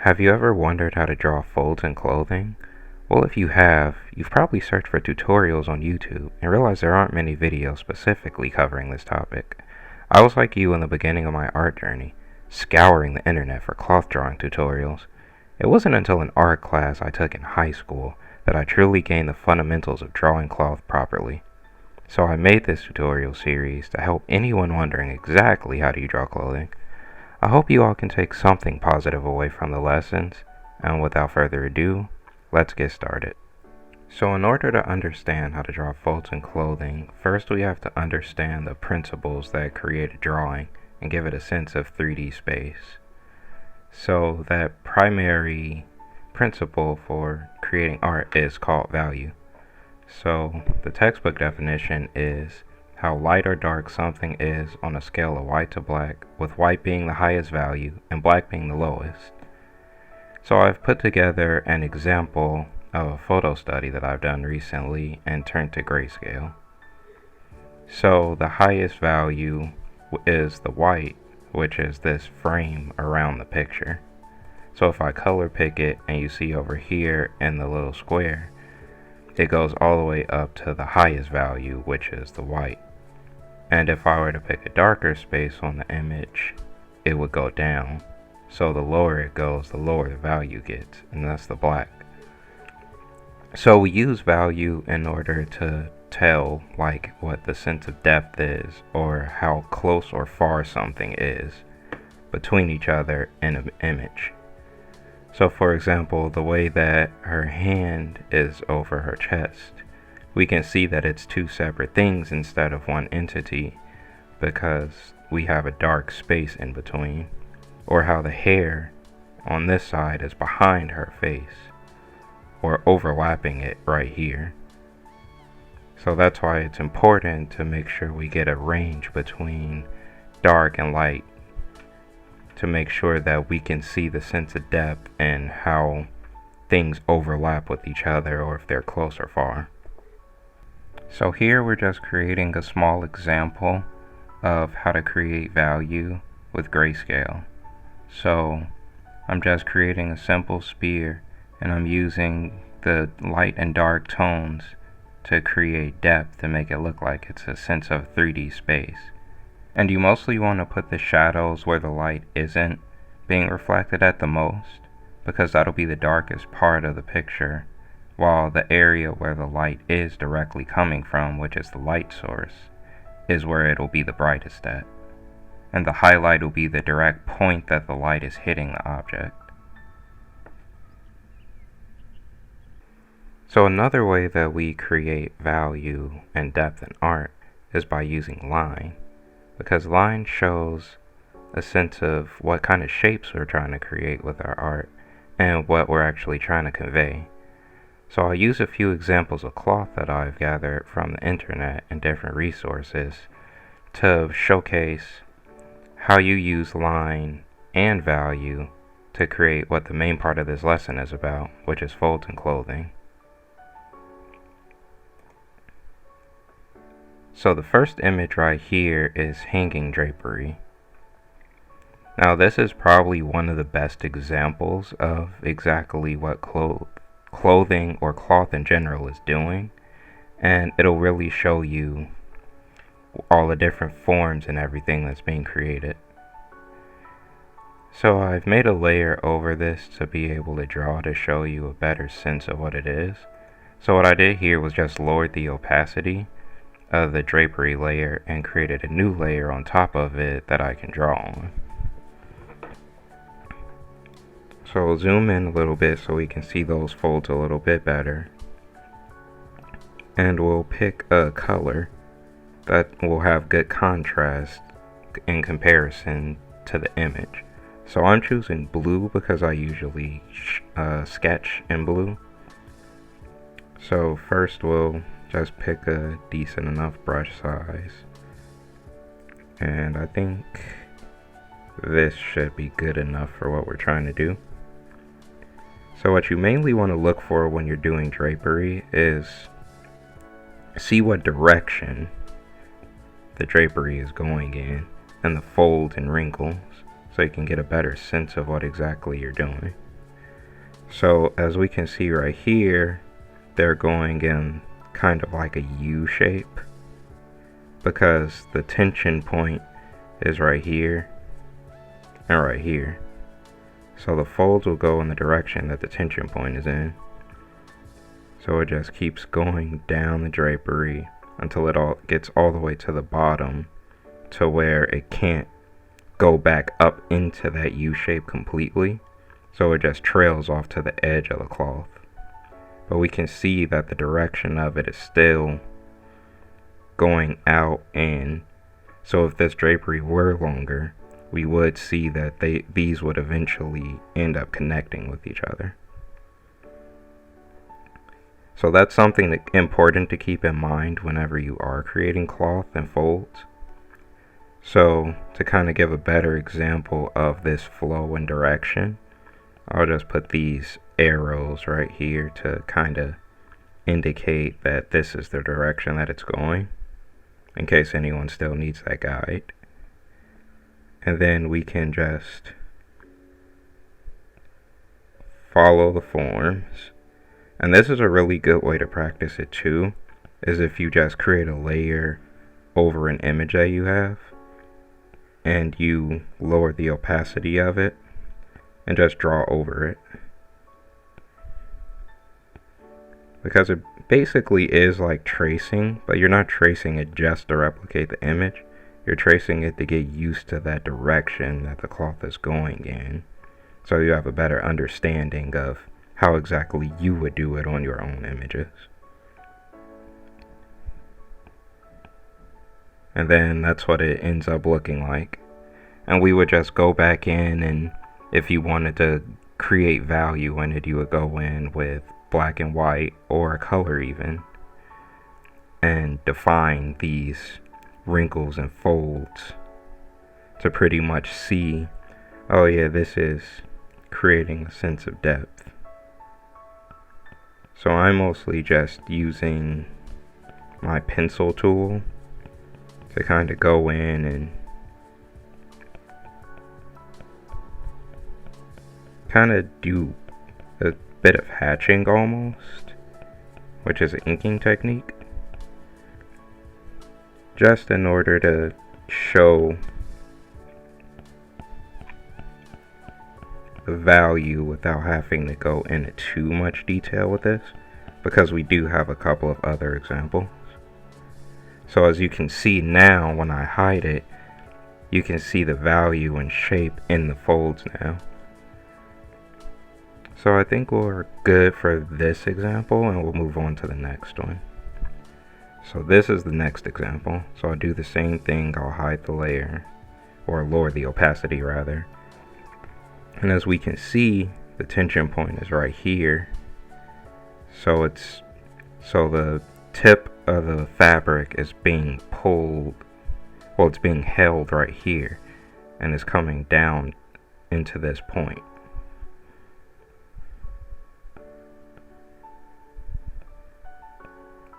Have you ever wondered how to draw folds in clothing? Well, if you have, you've probably searched for tutorials on YouTube and realized there aren't many videos specifically covering this topic. I was like you in the beginning of my art journey, scouring the internet for cloth drawing tutorials. It wasn't until an art class I took in high school that I truly gained the fundamentals of drawing cloth properly. So I made this tutorial series to help anyone wondering exactly how do you draw clothing. I hope you all can take something positive away from the lessons, and without further ado, let's get started. So in order to understand how to draw folds in clothing, first we have to understand the principles that create a drawing and give it a sense of 3D space. So that primary principle for creating art is called value. So the textbook definition is how light or dark something is on a scale of white to black, with white being the highest value and black being the lowest. So I've put together an example of a photo study that I've done recently and turned to grayscale. So the highest value is the white, which is this frame around the picture. So if I color pick it, and you see over here in the little square, it goes all the way up to the highest value, which is the white. And if I were to pick a darker space on the image, it would go down. So the lower it goes, the lower the value gets, and that's the black. So we use value in order to tell like what the sense of depth is, or how close or far something is between each other in an image. So for example, the way that her hand is over her chest, we can see that it's two separate things instead of one entity because we have a dark space in between. Or how the hair on this side is behind her face, or overlapping it right here. So that's why it's important to make sure we get a range between dark and light, to make sure that we can see the sense of depth and how things overlap with each other, or if they're close or far. So here we're just creating a small example of how to create value with grayscale. So I'm just creating a simple sphere, and I'm using the light and dark tones to create depth to make it look like it's a sense of 3D space. And you mostly want to put the shadows where the light isn't being reflected at the most, because that'll be the darkest part of the picture, while the area where the light is directly coming from, which is the light source, is where it'll be the brightest at. And the highlight will be the direct point that the light is hitting the object. So another way that we create value and depth in art is by using line, because line shows a sense of what kind of shapes we're trying to create with our art and what we're actually trying to convey. So I'll use a few examples of cloth that I've gathered from the internet and different resources to showcase how you use line and value to create what the main part of this lesson is about, which is folds in clothing. So the first image right here is hanging drapery. Now this is probably one of the best examples of exactly what clothing or cloth in general is doing, and it'll really show you all the different forms and everything that's being created. So I've made a layer over this to be able to draw to show you a better sense of what it is. So what I did here was just lowered the opacity of the drapery layer and created a new layer on top of it that I can draw on. So I'll zoom in a little bit so we can see those folds a little bit better, and we'll pick a color that will have good contrast in comparison to the image. So I'm choosing blue because I usually sketch in blue. So first we'll just pick a decent enough brush size, and I think this should be good enough for what we're trying to do. So what you mainly want to look for when you're doing drapery is see what direction the drapery is going in and the folds and wrinkles, so you can get a better sense of what exactly you're doing. So as we can see right here, they're going in kind of like a U shape because the tension point is right here and right here. So the folds will go in the direction that the tension point is in. So it just keeps going down the drapery until it all gets all the way to the bottom to where it can't go back up into that U shape completely. So it just trails off to the edge of the cloth. But we can see that the direction of it is still going out in. So if this drapery were longer, we would see that these would eventually end up connecting with each other. So that's something important to keep in mind whenever you are creating cloth and folds. So to kind of give a better example of this flow and direction, I'll just put these arrows right here to kind of indicate that this is the direction that it's going, in case anyone still needs that guide. And then we can just follow the forms. And this is a really good way to practice it too, is if you just create a layer over an image that you have and you lower the opacity of it and just draw over it. Because it basically is like tracing, but you're not tracing it just to replicate the image. You're tracing it to get used to that direction that the cloth is going in, so you have a better understanding of how exactly you would do it on your own images. And then that's what it ends up looking like. And we would just go back in, and if you wanted to create value in it, you would go in with black and white or a color even and define these wrinkles and folds to pretty much see, oh yeah, this is creating a sense of depth. So I'm mostly just using my pencil tool to kind of go in and kind of do a bit of hatching almost, which is an inking technique, just in order to show the value without having to go into too much detail with this, because we do have a couple of other examples. So as you can see now, when I hide it, you can see the value and shape in the folds now. So I think we're good for this example, and we'll move on to the next one. So this is the next example. So I'll do the same thing. I'll hide the layer, or lower the opacity rather. And as we can see, the tension point is right here. So the tip of the fabric is being pulled, well, it's being held right here, and is coming down into this point.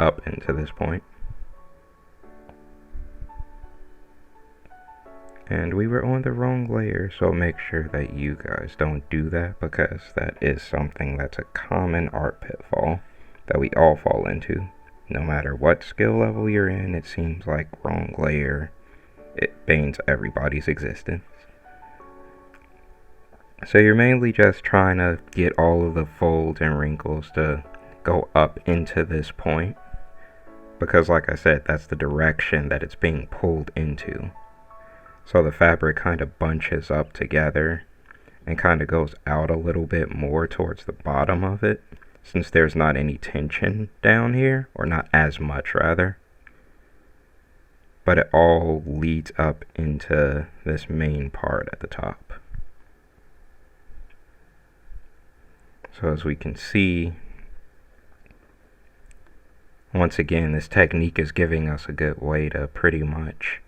Up into this point. And we were on the wrong layer, so make sure that you guys don't do that, because that is something that's a common art pitfall that we all fall into. No matter what skill level you're in, it seems like wrong layer, it banes everybody's existence. So you're mainly just trying to get all of the folds and wrinkles to go up into this point, because like I said, that's the direction that it's being pulled into. So the fabric kind of bunches up together and kind of goes out a little bit more towards the bottom of it, since there's not any tension down here, or not as much rather. But it all leads up into this main part at the top. So as we can see, once again, this technique is giving us a good way to pretty much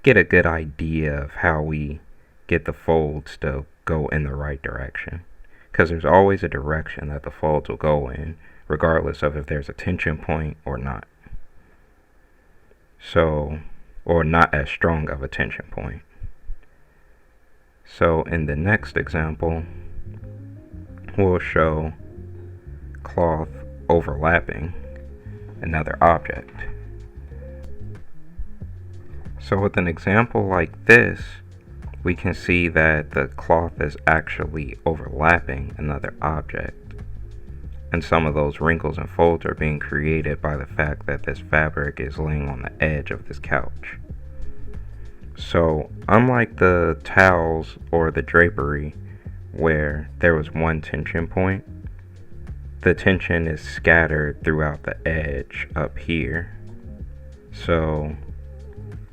get a good idea of how we get the folds to go in the right direction. Because there's always a direction that the folds will go in, regardless of if there's a tension point or not. So, or not as strong of a tension point. So in the next example, will show cloth overlapping another object. So with an example like this, we can see that the cloth is actually overlapping another object. And some of those wrinkles and folds are being created by the fact that this fabric is laying on the edge of this couch. So unlike the towels or the drapery where there was one tension point, the tension is scattered throughout the edge up here. So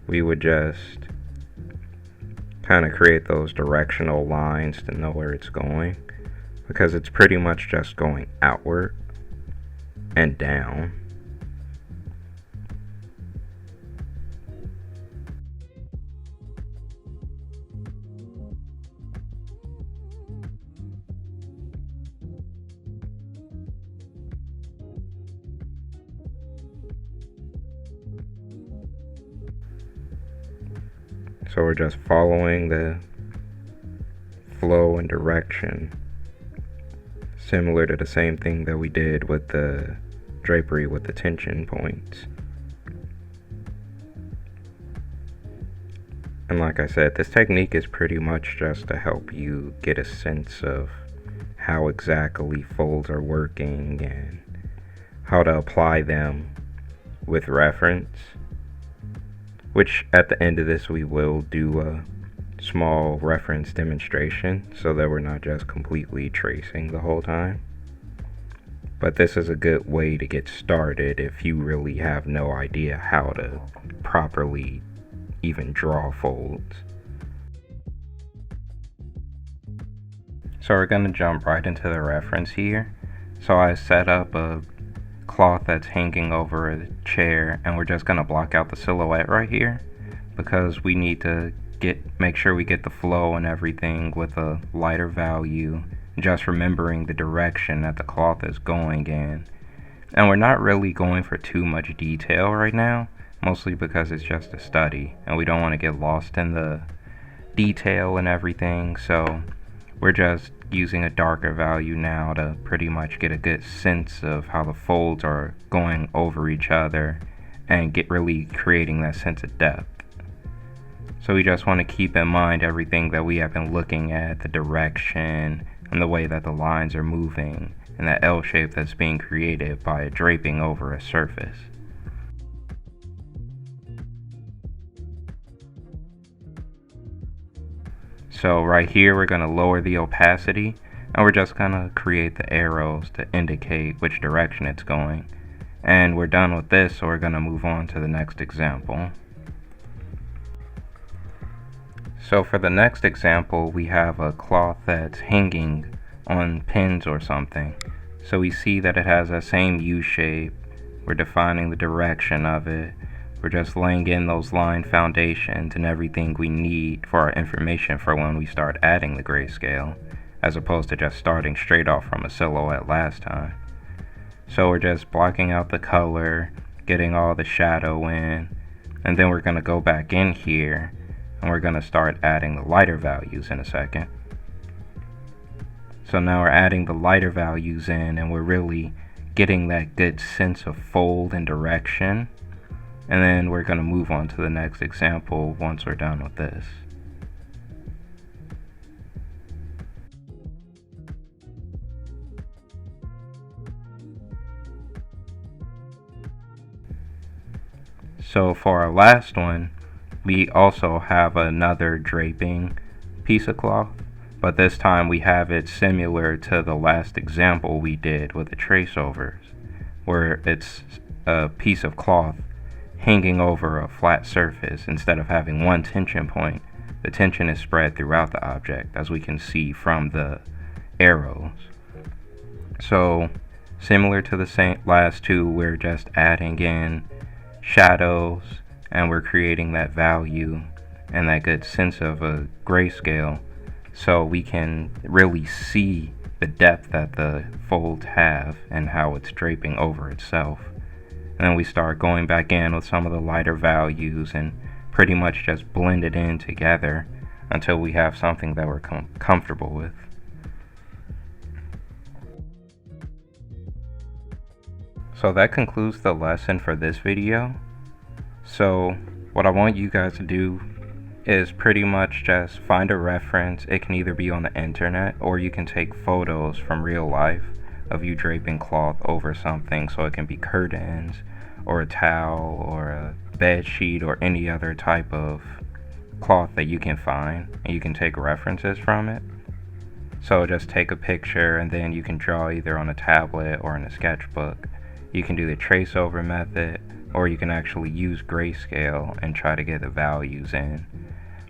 we would just kind of create those directional lines to know where it's going, because it's pretty much just going outward and down. So we're just following the flow and direction, similar to the same thing that we did with the drapery with the tension points. And like I said, this technique is pretty much just to help you get a sense of how exactly folds are working and how to apply them with reference, which at the end of this we will do a small reference demonstration so that we're not just completely tracing the whole time. But this is a good way to get started if you really have no idea how to properly even draw folds. So we're going to jump right into the reference here. So I set up a cloth that's hanging over a chair, and we're just going to block out the silhouette right here because we need to make sure we get the flow and everything with a lighter value, just remembering the direction that the cloth is going in. And we're not really going for too much detail right now, mostly because it's just a study and we don't want to get lost in the detail and everything. So we're just using a darker value now to pretty much get a good sense of how the folds are going over each other and really creating that sense of depth. So we just want to keep in mind everything that we have been looking at, the direction and the way that the lines are moving and that L shape that's being created by draping over a surface. So right here we're going to lower the opacity and we're just going to create the arrows to indicate which direction it's going. And we're done with this, so we're going to move on to the next example. So for the next example, we have a cloth that's hanging on pins or something. So we see that it has that same U shape. We're defining the direction of it. We're just laying in those line foundations and everything we need for our information for when we start adding the grayscale, as opposed to just starting straight off from a silhouette last time. So we're just blocking out the color, getting all the shadow in, and then we're going to go back in here and we're going to start adding the lighter values in a second. So now we're adding the lighter values in and we're really getting that good sense of fold and direction. And then we're going to move on to the next example once we're done with this. So for our last one, we also have another draping piece of cloth, but this time we have it similar to the last example we did with the trace overs, where it's a piece of cloth hanging over a flat surface. Instead of having one tension point, the tension is spread throughout the object, as we can see from the arrows. So similar to the last two, we're just adding in shadows and we're creating that value and that good sense of a grayscale so we can really see the depth that the folds have and how it's draping over itself. And then we start going back in with some of the lighter values and pretty much just blend it in together until we have something that we're comfortable with. So that concludes the lesson for this video. So what I want you guys to do is pretty much just find a reference. It can either be on the internet or you can take photos from real life of you draping cloth over something, so it can be curtains or a towel or a bed sheet or any other type of cloth that you can find, and you can take references from it. So just take a picture and then you can draw either on a tablet or in a sketchbook. You can do the trace over method, or you can actually use Grayscale and try to get the values in.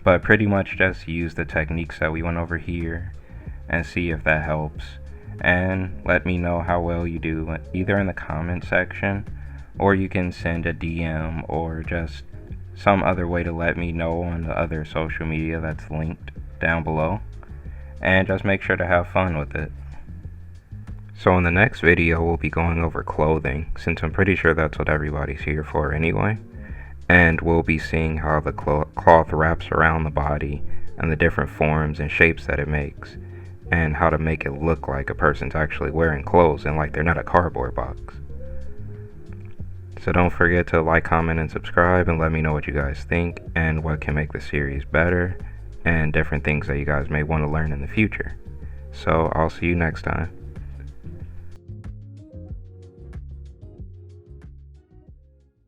But pretty much just use the techniques that we went over here and see if that helps. And let me know how well you do, either in the comment section, or you can send a DM or just some other way to let me know on the other social media that's linked down below. And just make sure to have fun with it. So in the next video we'll be going over clothing, since I'm pretty sure that's what everybody's here for anyway. And we'll be seeing how the cloth wraps around the body and the different forms and shapes that it makes, and how to make it look like a person's actually wearing clothes and like they're not a cardboard box. So don't forget to like, comment, and subscribe, and let me know what you guys think and what can make the series better and different things that you guys may want to learn in the future. So I'll see you next time.